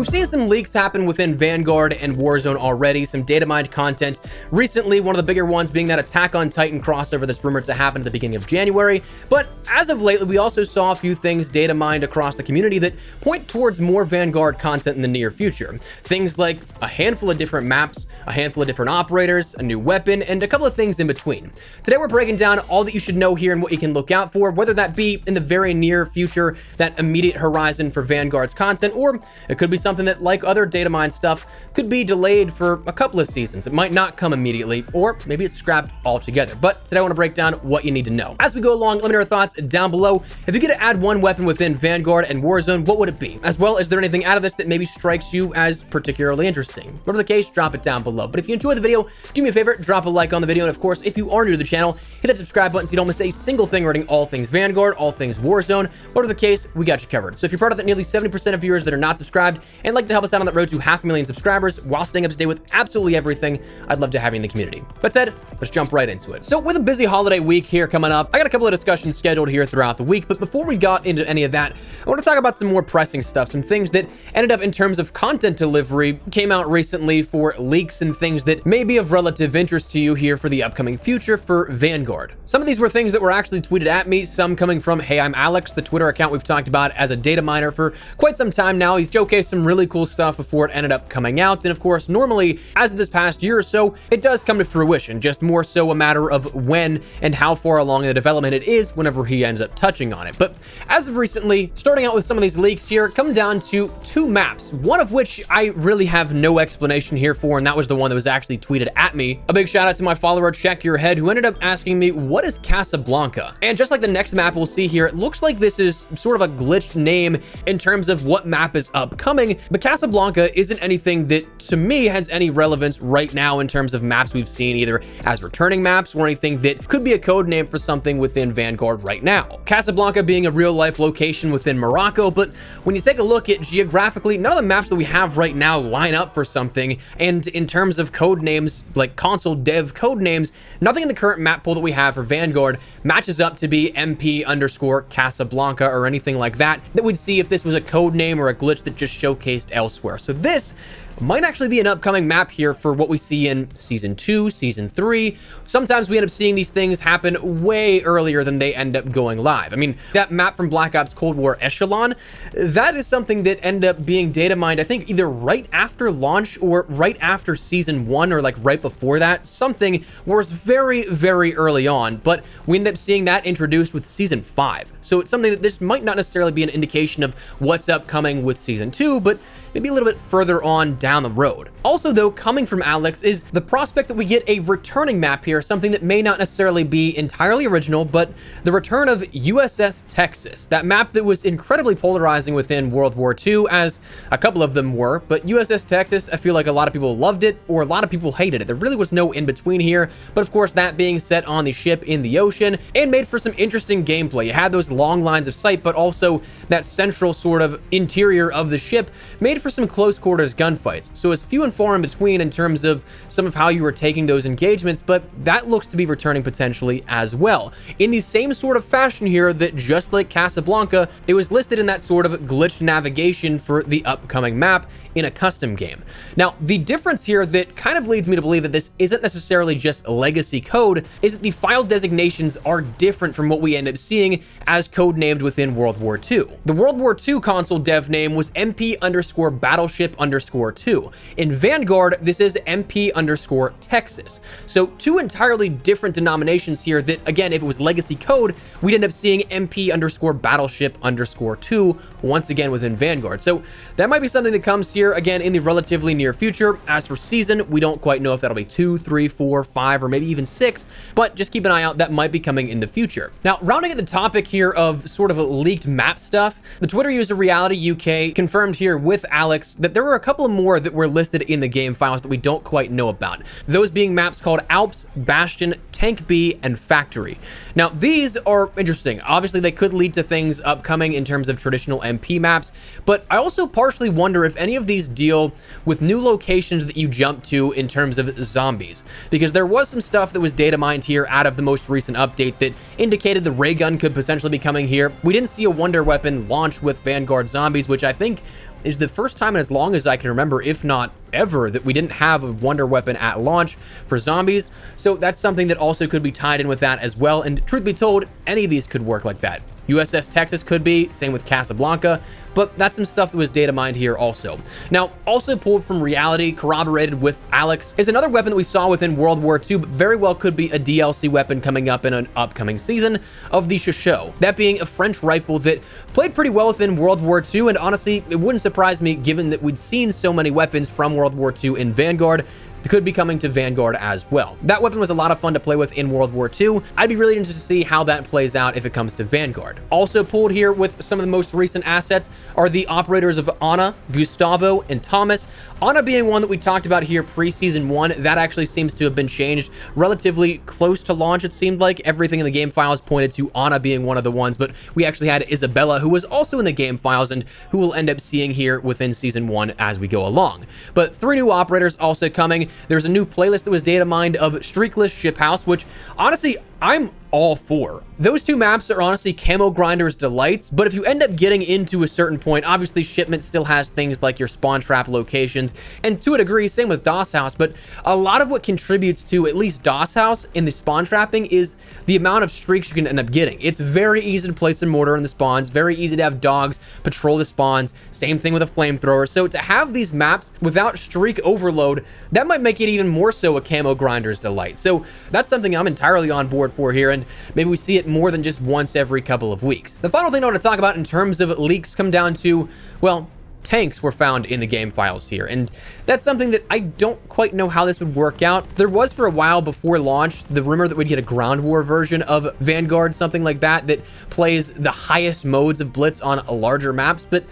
We've seen some leaks happen within Vanguard and Warzone already, some data mined content. Recently, one of the bigger ones being that Attack on Titan crossover that's rumored to happen at the beginning of January. But as of lately, we also saw a few things data mined across the community that point towards more Vanguard content in the near future. Things like a handful of different maps, a handful of different operators, a new weapon, and a couple of things in between. Today, we're breaking down all that you should know here and what you can look out for, whether that be in the very near future, that immediate horizon for Vanguard's content, or it could be something that, like other data mine stuff, could be delayed for a couple of seasons. It might not come immediately, or maybe it's scrapped altogether. But today I want to break down what you need to know. As we go along, let me know your thoughts down below. If you get to add one weapon within Vanguard and Warzone, what would it be? As well, is there anything out of this that maybe strikes you as particularly interesting? Whatever the case, drop it down below. But if you enjoyed the video, do me a favor, drop a like on the video. And of course, if you are new to the channel, hit that subscribe button so you don't miss a single thing regarding all things Vanguard, all things Warzone. Whatever the case, we got you covered. So if you're part of that nearly 70% of viewers that are not subscribed and like to help us out on that road to 500,000 subscribers while staying up to date with absolutely everything, I'd love to have you in the community. That said, let's jump right into it. So with a busy holiday week here coming up, I got a couple of discussions scheduled here throughout the week, but before we got into any of that, I want to talk about some more pressing stuff, some things that ended up in terms of content delivery came out recently for leaks and things that may be of relative interest to you here for the upcoming future for Vanguard. Some of these were things that were actually tweeted at me, some coming from Hey I'm Alex, the Twitter account we've talked about as a data miner for quite some time now. He's showcased some really cool stuff before it ended up coming out, and of course normally as of this past year or so it does come to fruition, just more so a matter of when and how far along in the development it is whenever he ends up touching on it. But as of recently, starting out with some of these leaks here, come down to two maps, one of which I really have no explanation here for, and that was the one that was actually tweeted at me. A big shout out to my follower Check Your Head, who ended up asking me, what is Casablanca? And just like the next map we'll see here, it looks like this is sort of a glitched name in terms of what map is upcoming, but Casablanca isn't anything that to me has any relevance right now in terms of maps we've seen either as returning maps or anything that could be a code name for something within Vanguard right now. Casablanca being a real life location within Morocco, but when you take a look at geographically, none of the maps that we have right now line up for something, and in terms of code names, like console dev code names, nothing in the current map pool that we have for Vanguard matches up to be MP_Casablanca or anything like that we'd see if this was a code name or a glitch that just showcased elsewhere. So this might actually be an upcoming map here for what we see in Season 2, Season 3. Sometimes we end up seeing these things happen way earlier than they end up going live. I mean, that map from Black Ops Cold War Echelon, that is something that ended up being data mined, I think, either right after launch or right after Season 1 or like right before that. Something was very, very early on, but we ended up seeing that introduced with Season 5. So it's something that this might not necessarily be an indication of what's upcoming with Season 2, but maybe a little bit further on down the road. Also though, coming from Alex is the prospect that we get a returning map here, something that may not necessarily be entirely original, but the return of USS Texas, that map that was incredibly polarizing within World War II, as a couple of them were, but USS Texas, I feel like a lot of people loved it or a lot of people hated it. There really was no in between here, but of course that being set on the ship in the ocean and made for some interesting gameplay. You had those long lines of sight, but also that central sort of interior of the ship made for some close quarters gunfights. So it's few and far in between in terms of some of how you were taking those engagements, but that looks to be returning potentially as well. In the same sort of fashion here that just like Casablanca, it was listed in that sort of glitched navigation for the upcoming map in a custom game. Now, the difference here that kind of leads me to believe that this isn't necessarily just legacy code is that the file designations are different from what we end up seeing as code named within World War II. The World War II console dev name was MP_Battleship_2. In Vanguard, this is MP_Texas. So two entirely different denominations here that, again, if it was legacy code, we'd end up seeing MP_Battleship_2 once again within Vanguard. So that might be something that comes here again in the relatively near future. As for season, we don't quite know if that'll be 2, 3, 4, 5, or maybe even 6, but just keep an eye out. That might be coming in the future. Now, rounding at the topic here of sort of leaked map stuff, the Twitter user Reality UK confirmed here with Alex that there were a couple more that were listed in the game files that we don't quite know about. Those being maps called Alps, Bastion, Tank B, and Factory. Now, these are interesting. Obviously, they could lead to things upcoming in terms of traditional MP maps, but I also partially wonder if any of these deal with new locations that you jump to in terms of zombies, because there was some stuff that was data mined here out of the most recent update that indicated the ray gun could potentially be coming here. We didn't see a wonder weapon launch with Vanguard zombies, which I think is the first time in as long as I can remember, if not ever, that we didn't have a wonder weapon at launch for zombies. So that's something that also could be tied in with that as well. And truth be told, any of these could work like that. USS Texas could be, same with Casablanca, but that's some stuff that was data mined here also. Now, also pulled from Reality, corroborated with Alex, is another weapon that we saw within World War II, but very well could be a DLC weapon coming up in an upcoming season of the Chauchat. That being a French rifle that played pretty well within World War II, and honestly, it wouldn't surprise me given that we'd seen so many weapons from World War II in Vanguard. Could be coming to Vanguard as well. That weapon was a lot of fun to play with in World War II. I'd be really interested to see how that plays out if it comes to Vanguard. Also pulled here with some of the most recent assets are the operators of Anna, Gustavo, and Thomas. Anna being one that we talked about here pre-season 1, that actually seems to have been changed relatively close to launch. It seemed like everything in the game files pointed to Anna being one of the ones, but we actually had Isabella, who was also in the game files and who we'll end up seeing here within season 1 as we go along. But 3 new operators also coming. There's a new playlist that was data mined of Streakless Ship House, which honestly, I'm all for. Those 2 maps are honestly Camo Grinder's delights, but if you end up getting into a certain point, obviously Shipment still has things like your spawn trap locations, and to a degree, same with DOS House, but a lot of what contributes to at least DOS House in the spawn trapping is the amount of streaks you can end up getting. It's very easy to place a mortar in the spawns, very easy to have dogs patrol the spawns, same thing with a flamethrower. So to have these maps without streak overload, that might make it even more so a Camo Grinder's delight. So that's something I'm entirely on board for here, and maybe we see it more than just once every couple of weeks. The final thing I want to talk about in terms of leaks come down to, well, tanks were found in the game files here, and that's something that I don't quite know how this would work out. There was for a while before launch the rumor that we'd get a ground war version of Vanguard, something like that, that plays the highest modes of Blitz on larger maps, but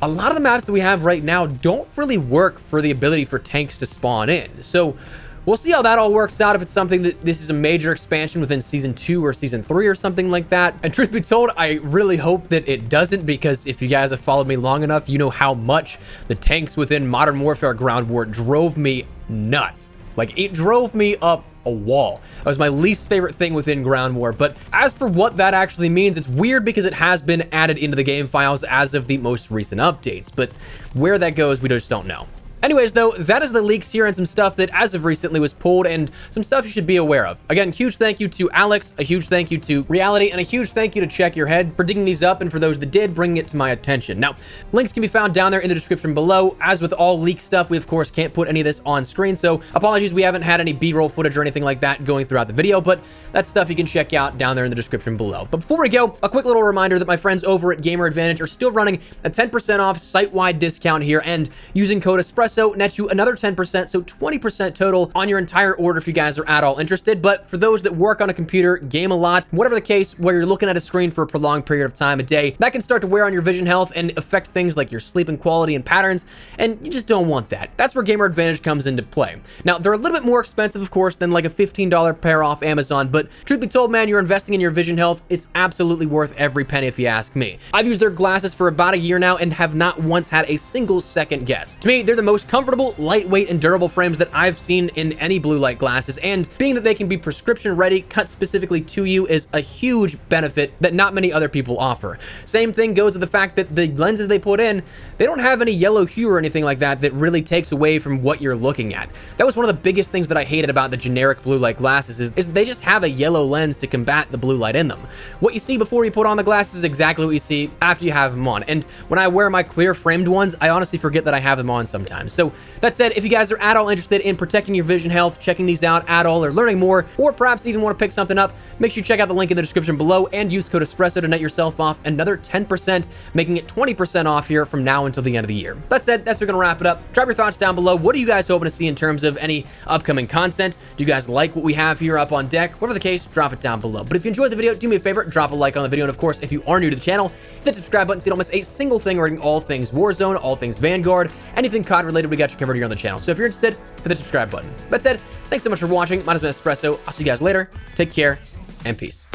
a lot of the maps that we have right now don't really work for the ability for tanks to spawn in. So we'll see how that all works out, if it's something that this is a major expansion within season 2 or season 3 or something like that. And truth be told, I really hope that it doesn't, because if you guys have followed me long enough, you know how much the tanks within Modern Warfare Ground War drove me nuts. Like, it drove me up a wall. That was my least favorite thing within Ground War. But as for what that actually means, it's weird because it has been added into the game files as of the most recent updates. But where that goes, we just don't know. Anyways, though, that is the leaks here and some stuff that as of recently was pulled and some stuff you should be aware of. Again, huge thank you to Alex, a huge thank you to Reality, and a huge thank you to Check Your Head for digging these up, and for those that did, bringing it to my attention. Now, links can be found down there in the description below. As with all leak stuff, we of course can't put any of this on screen, so apologies we haven't had any B-roll footage or anything like that going throughout the video, but that's stuff you can check out down there in the description below. But before we go, a quick little reminder that my friends over at Gamer Advantage are still running a 10% off site-wide discount here, and using code Espresso nets you another 10%, so 20% total on your entire order if you guys are at all interested. But for those that work on a computer, game a lot, whatever the case, where you're looking at a screen for a prolonged period of time a day, that can start to wear on your vision health and affect things like your sleeping quality and patterns, and you just don't want that. That's where Gamer Advantage comes into play. Now, they're a little bit more expensive, of course, than like a $15 pair off Amazon, but truth be told, man, you're investing in your vision health. It's absolutely worth every penny if you ask me. I've used their glasses for about a year now and have not once had a single second guess. To me, they're the most comfortable, lightweight, and durable frames that I've seen in any blue light glasses, and being that they can be prescription ready, cut specifically to you, is a huge benefit that not many other people offer. Same thing goes with the fact that the lenses they put in, they don't have any yellow hue or anything like that that really takes away from what you're looking at. That was one of the biggest things that I hated about the generic blue light glasses is they just have a yellow lens to combat the blue light in them. What you see before you put on the glasses is exactly what you see after you have them on, and when I wear my clear framed ones, I honestly forget that I have them on sometimes. So that said, if you guys are at all interested in protecting your vision health, checking these out at all, or learning more, or perhaps even want to pick something up, make sure you check out the link in the description below and use code Espresso to net yourself off another 10%, making it 20% off here from now until the end of the year. That said, that's where we're going to wrap it up. Drop your thoughts down below. What are you guys hoping to see in terms of any upcoming content? Do you guys like what we have here up on deck? Whatever the case, drop it down below. But if you enjoyed the video, do me a favor, drop a like on the video, and of course, if you are new to the channel, hit the subscribe button so you don't miss a single thing regarding all things Warzone, all things Vanguard, anything COD related, we got you covered here on the channel. So if you're interested, hit the subscribe button. That said, thanks so much for watching. My name is Espresso. I'll see you guys later. Take care and peace.